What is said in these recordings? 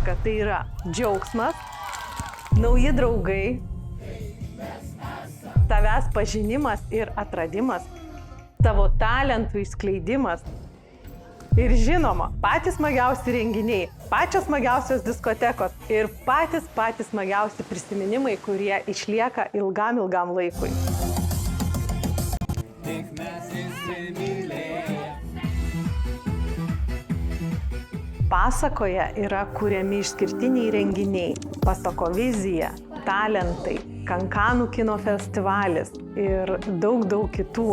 pasaka tai yra džiaugsmas, nauji draugai, tavęs pažinimas ir atradimas, tavo talentų išskleidimas ir žinoma, patys smagiausi renginiai, pačios smagiausios diskotekos ir patys smagiausi prisiminimai, kurie išlieka ilgam laikui. Pasakoje yra kuriami išskirtiniai renginiai, pasako vizija, talentai, Kankanų kino festivalis ir daug kitų.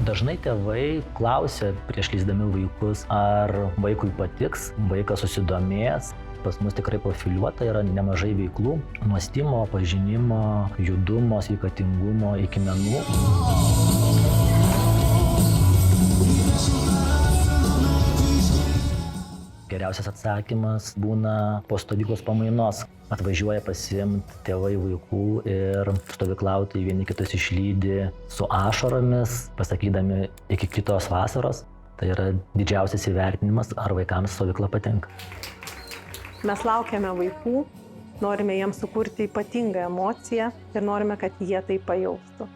Dažnai tėvai klausia prieš leisdami vaikus, ar vaikui patiks, vaikas susidomės. Pas mus tikrai profiliuota yra nemažai veiklų, nuo stimo, pažinimo, judumo, sveikatingumo iki menų. Geriausias atsakymas būna po stovyklos pamainos. Atvažiuoja pasiimti tėvai vaikų ir stovyklautojai vieni kitus išlydi su ašaromis, pasakydami iki kitos vasaros. Tai yra didžiausias įvertinimas, ar vaikams stovykla patinka. Mes laukiame vaikų, norime jiems sukurti ypatingą emociją ir norime, kad jie tai pajaustų.